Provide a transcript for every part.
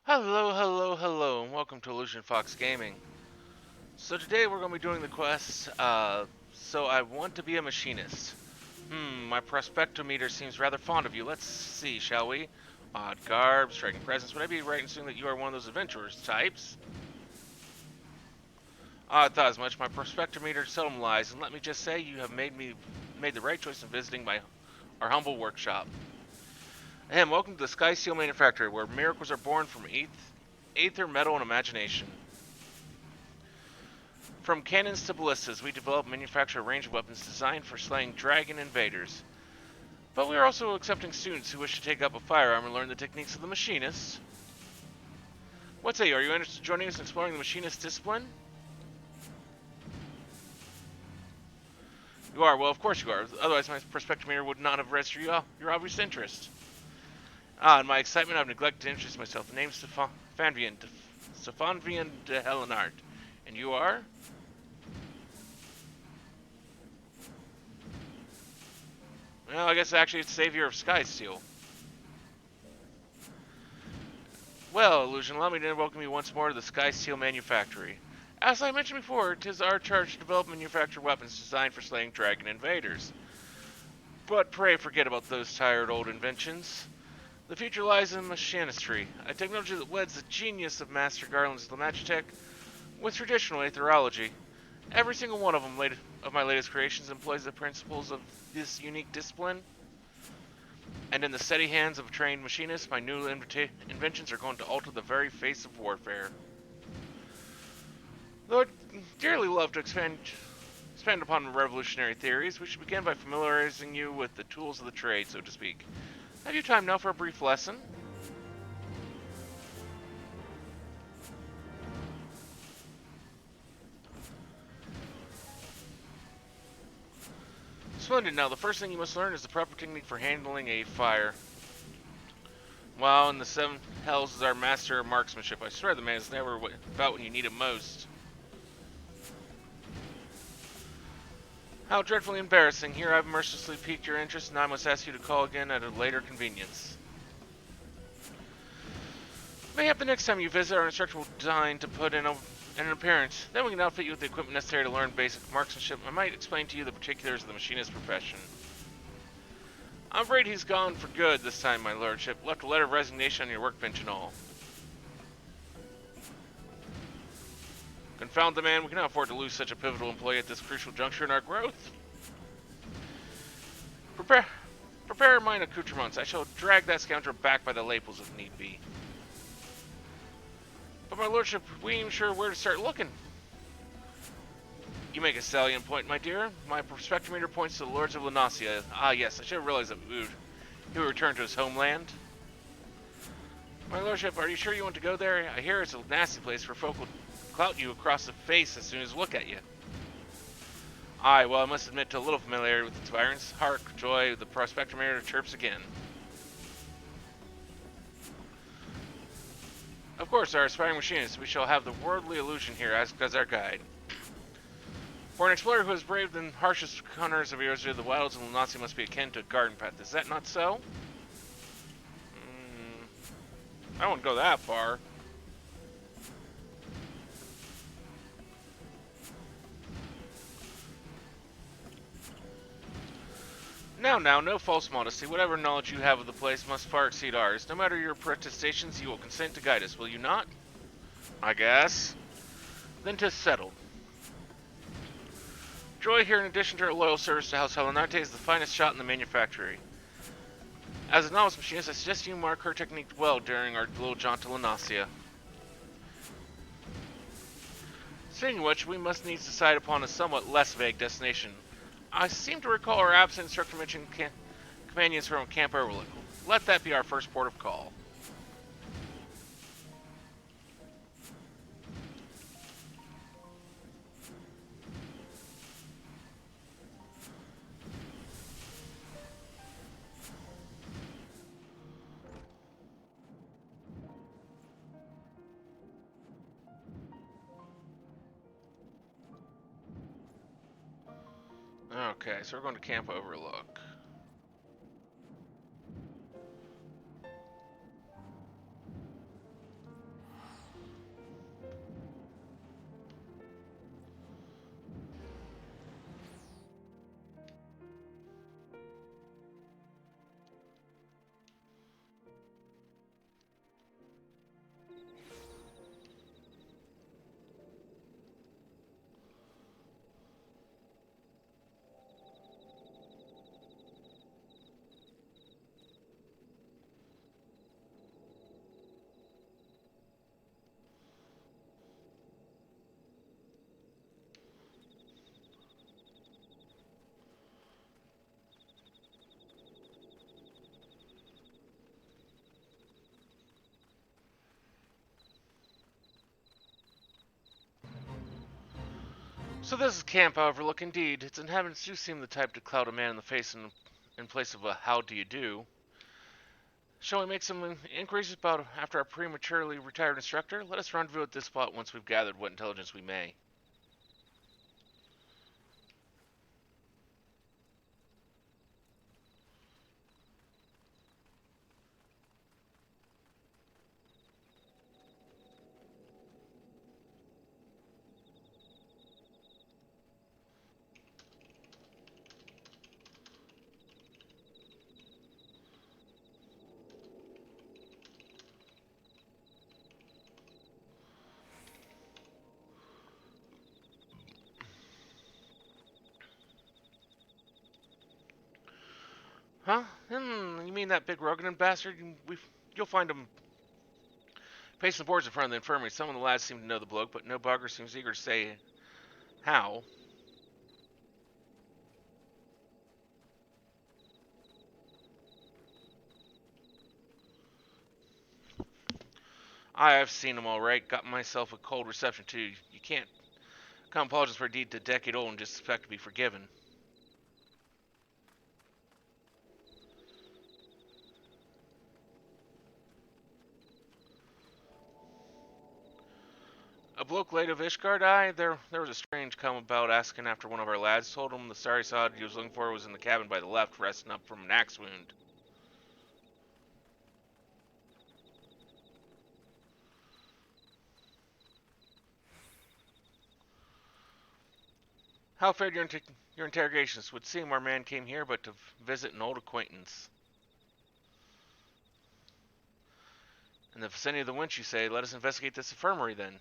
Hello, hello, hello, and welcome to Illusion Fox Gaming. So today we're going to be doing the quest, so I want to be a machinist. My prospectometer seems rather fond of you. Let's see, shall we? Odd garb, striking presence. Would I be right in assuming that you are one of those adventurers types? I thought as much. My prospectometer seldom lies, and let me just say, you have made the right choice in visiting our humble workshop. Welcome to the skysteel manufactory, where miracles are born from aether, metal, and imagination. From cannons to ballistas, we develop and manufacture a range of weapons designed for slaying dragon invaders. But we are also accepting students who wish to take up a firearm and learn the techniques of the machinist. What say you? Are you interested in joining us in exploring the machinist discipline? You are? Well, of course you are. Otherwise, my prospectometer would not have registered your obvious interest. In my excitement, I've neglected to introduce myself. The name's Stefan Vian de Helenart. And you are? Well, I guess actually it's Savior of Skysteel. Well, Illusion, allow me to welcome you once more to the skysteel manufactory. As I mentioned before, it is our charge to develop and manufacture weapons designed for slaying dragon invaders. But pray forget about those tired old inventions. The future lies in machinistry, a technology that weds the genius of Master Garland's Magitech with traditional aetherology. Every single one of my latest creations employs the principles of this unique discipline. And in the steady hands of a trained machinist, my new inventions are going to alter the very face of warfare. Though I'd dearly love to expand upon revolutionary theories, we should begin by familiarizing you with the tools of the trade, so to speak. Have you time now for a brief lesson? Splendid. Now, the first thing you must learn is the proper technique for handling a fire. Wow, in the seven hells is our master of marksmanship. I swear the man is never about when you need him most. How dreadfully embarrassing. Here I've mercilessly piqued your interest, and I must ask you to call again at a later convenience. Mayhap the next time you visit, our instructor will deign to put in an appearance. Then we can outfit you with the equipment necessary to learn basic marksmanship. I might explain to you the particulars of the machinist profession. I'm afraid he's gone for good this time, my lordship. Left a letter of resignation on your workbench and all. Confound the man, we cannot afford to lose such a pivotal employee at this crucial juncture in our growth. Prepare mine accoutrements. I shall drag that scoundrel back by the lapels if need be. But my lordship, we ain't even sure where to start looking. You make a salient point, my dear. My prospectometer points to the lords of Lunacia. Ah, yes, I should have realized that he would return to his homeland. My lordship, are you sure you want to go there? I hear it's a nasty place where folk will clout you across the face as soon as look at you. Aye, well, I must admit to a little familiarity with its environs. Hark, joy, the prospectometer chirps again. Of course, our aspiring machinists, we shall have the worldly illusion here as our guide. For an explorer who has braved the harshest corners of the wilds of Lunacia must be akin to a garden path. Is that not so? I won't go that far. Now, no false modesty. Whatever knowledge you have of the place must far exceed ours. No matter your protestations, you will consent to guide us, will you not? I guess. Then 'tis settled. Joy here, in addition to her loyal service to House Helenarte, is the finest shot in the manufactory. As a novice machinist, I suggest you mark her technique well during our little jaunt to Lunacia. Speaking of which, we must needs decide upon a somewhat less vague destination. I seem to recall our absent instructor mentioned companions from Camp Overlook. Let that be our first port of call. Okay, so we're going to Camp Overlook. So this is camp, however, look indeed. Its inhabitants do seem the type to cloud a man in the face in place of a how do you do. Shall we make some inquiries about after our prematurely retired instructor? Let us rendezvous at this spot once we've gathered what intelligence we may. Huh? You mean that big Rogan bastard? You'll find him pacing the boards in front of the infirmary. Some of the lads seem to know the bloke, but no bugger seems eager to say how. I've seen him all right. Got myself a cold reception too. You can't come apologize for a deed a decade old and just expect to be forgiven. A bloke late of Ishgard, there was a strange come about asking after one of our lads. Told him the sorry sod he was looking for was in the cabin by the left, resting up from an axe wound. How fared your interrogations? Would seem our man came here but to visit an old acquaintance. In the vicinity of the winch, you say. Let us investigate this infirmary then.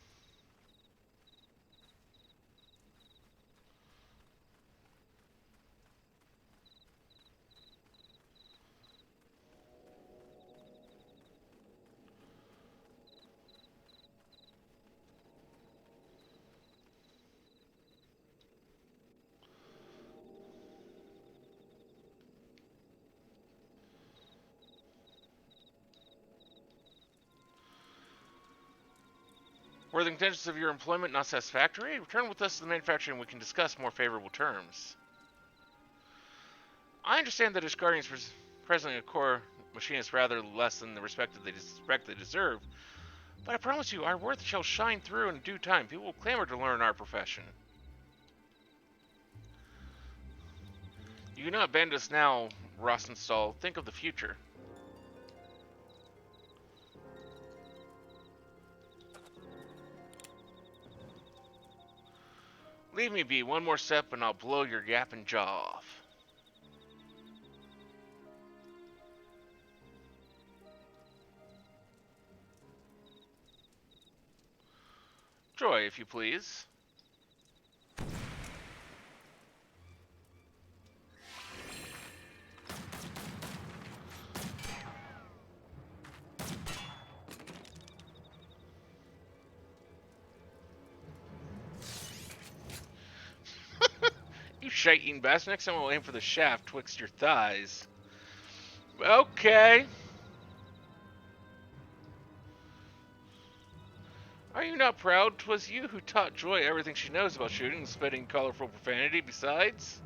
Were the conditions of your employment not satisfactory? Return with us to the manufacturer and we can discuss more favorable terms. I understand that his guardians presently acquire machinists rather less than the respect they deserve, but I promise you, our worth shall shine through in due time. People will clamor to learn our profession. You cannot abandon us now, Rostenstall. Think of the future. Leave me be. One more step and I'll blow your yapping jaw off. Joy, if you please. You shite-eating bastard. Next time I'll aim for the shaft twixt your thighs. Okay. Are you not proud? 'Twas you who taught Joy everything she knows about shooting and spitting colorful profanity besides.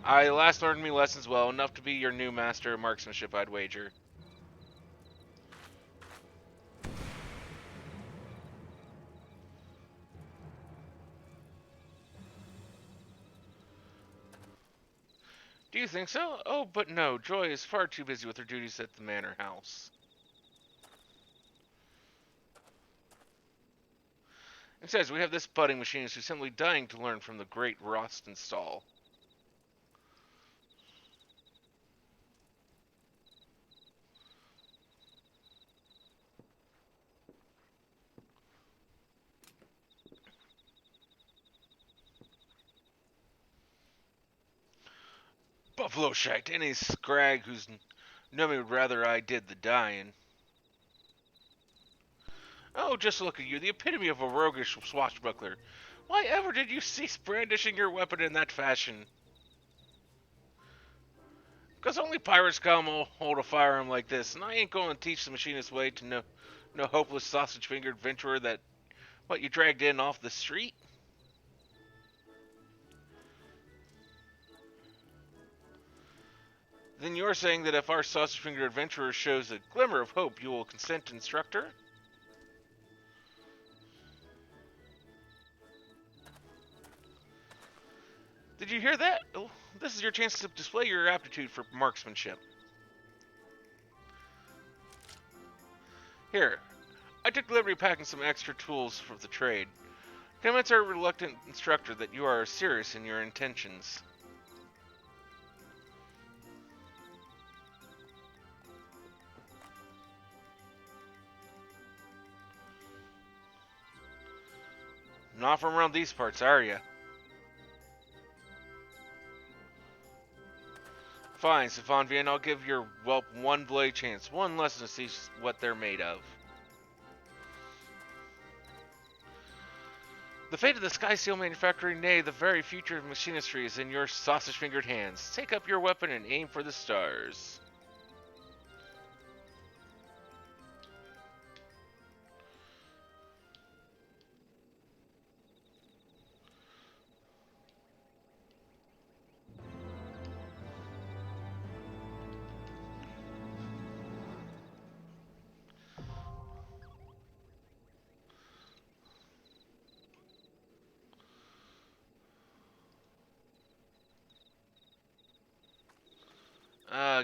I last learned me lessons well, enough to be your new master of marksmanship, I'd wager. Do you think so? Oh, but no, Joy is far too busy with her duties at the manor house. Instead, we have this budding machinist who's simply dying to learn from the great Rostenstall. Buffalo shite, any scrag who's know me would rather I did the dying. Oh, just look at you, the epitome of a roguish swashbuckler. Why ever did you cease brandishing your weapon in that fashion? Because only pirates come hold a firearm like this, and I ain't going to teach the machinist way to No hopeless sausage-fingered adventurer that, what, you dragged in off the street? Then you're saying that if our sausage-fingered adventurer shows a glimmer of hope, you will consent to instruct her? Did you hear that? Oh, this is your chance to display your aptitude for marksmanship. Here, I took the liberty of packing some extra tools for the trade. Convince our reluctant instructor that you are serious in your intentions. Not from around these parts, are you? Fine, Stefan Vien, I'll give your whelp one bloody chance, one lesson to see what they're made of. The fate of the skysteel manufacturing, nay, the very future of machinistry is in your sausage-fingered hands. Take up your weapon and aim for the stars.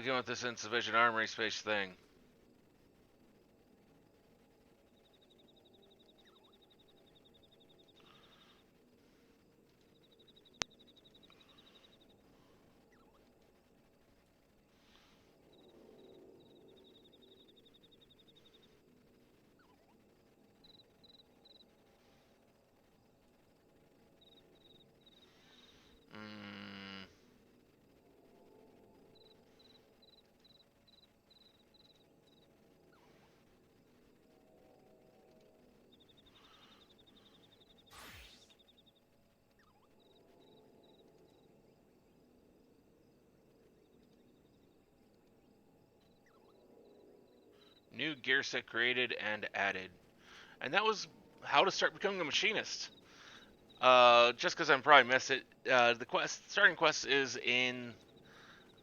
Get with this insufficient armory space thing. Mm. New gear set created and added. And that was how to start becoming a machinist. Just because I'm probably missed it, the starting quest is in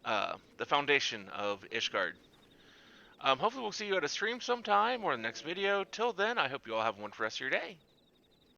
the foundation of Ishgard. Hopefully we'll see you at a stream sometime or the next video. Till then, I hope you all have a wonderful rest of your day.